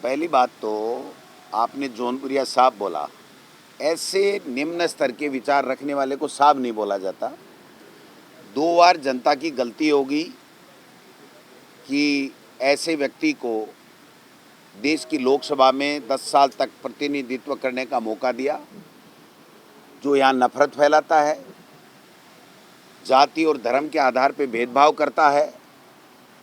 पहली बात तो आपने जौनपुरिया साहब बोला। ऐसे निम्न स्तर के विचार रखने वाले को साहब नहीं बोला जाता। 2 बार जनता की गलती होगी कि ऐसे व्यक्ति को देश की लोकसभा में 10 साल तक प्रतिनिधित्व करने का मौका दिया, जो यहाँ नफरत फैलाता है, जाति और धर्म के आधार पर भेदभाव करता है।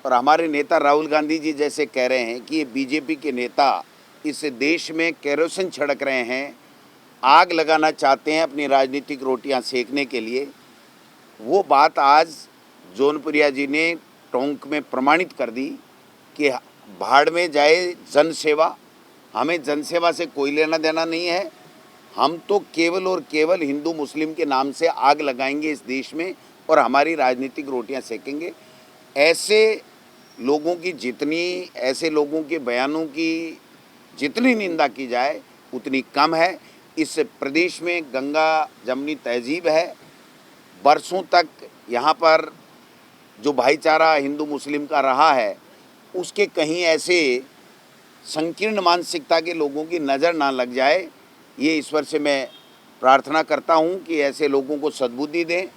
और हमारे नेता राहुल गांधी जी जैसे कह रहे हैं कि ये बीजेपी के नेता इस देश में केरोसिन छिड़क रहे हैं, आग लगाना चाहते हैं अपनी राजनीतिक रोटियां सेकने के लिए। वो बात आज जौनपुरिया जी ने टोंक में प्रमाणित कर दी कि भाड़ में जाए जनसेवा। हमें जनसेवा से कोई लेना देना नहीं है। हम तो केवल और केवल हिंदू मुस्लिम के नाम से आग लगाएंगे इस देश में और हमारी राजनीतिक रोटियां सेकेंगे। ऐसे लोगों के बयानों की जितनी निंदा की जाए उतनी कम है। इस प्रदेश में गंगा जमनी तहजीब है। बरसों तक यहाँ पर जो भाईचारा हिंदू मुस्लिम का रहा है, उसके कहीं ऐसे संकीर्ण मानसिकता के लोगों की नज़र ना लग जाए, ये ईश्वर से मैं प्रार्थना करता हूँ कि ऐसे लोगों को सद्बुद्धि दें।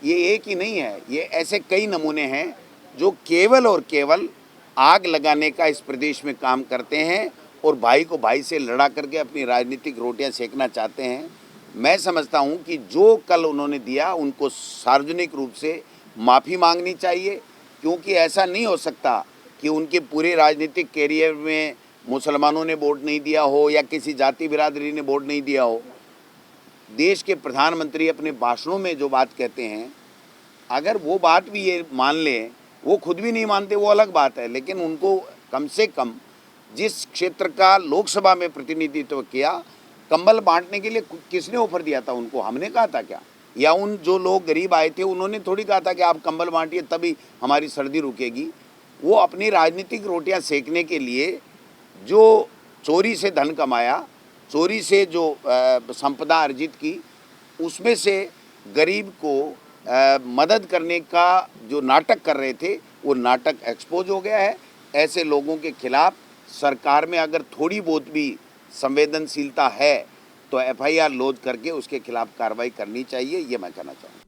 ये एक ही नहीं है, ये ऐसे कई नमूने हैं जो केवल और केवल आग लगाने का इस प्रदेश में काम करते हैं और भाई को भाई से लड़ा करके अपनी राजनीतिक रोटियां सेकना चाहते हैं। मैं समझता हूं कि जो कल उन्होंने दिया उनको सार्वजनिक रूप से माफ़ी मांगनी चाहिए, क्योंकि ऐसा नहीं हो सकता कि उनके पूरे राजनीतिक कैरियर में मुसलमानों ने वोट नहीं दिया हो या किसी जाति बिरादरी ने वोट नहीं दिया हो। देश के प्रधानमंत्री अपने भाषणों में जो बात कहते हैं, अगर वो बात भी ये मान लें, वो खुद भी नहीं मानते वो अलग बात है, लेकिन उनको कम से कम जिस क्षेत्र का लोकसभा में प्रतिनिधित्व किया, कंबल बांटने के लिए किसने ऑफर दिया था उनको? हमने कहा था क्या? या उन जो लोग गरीब आए थे उन्होंने थोड़ी कहा था कि आप कंबल बांटिए तभी हमारी सर्दी रुकेगी? वो अपनी राजनीतिक रोटियां सेकने के लिए जो चोरी से धन कमाया, चोरी से जो संपदा अर्जित की, उसमें से गरीब को मदद करने का जो नाटक कर रहे थे, वो नाटक एक्सपोज हो गया है। ऐसे लोगों के खिलाफ सरकार में अगर थोड़ी बहुत भी संवेदनशीलता है तो FIR लॉन्च करके उसके खिलाफ कार्रवाई करनी चाहिए, ये मैं कहना चाहूँगा।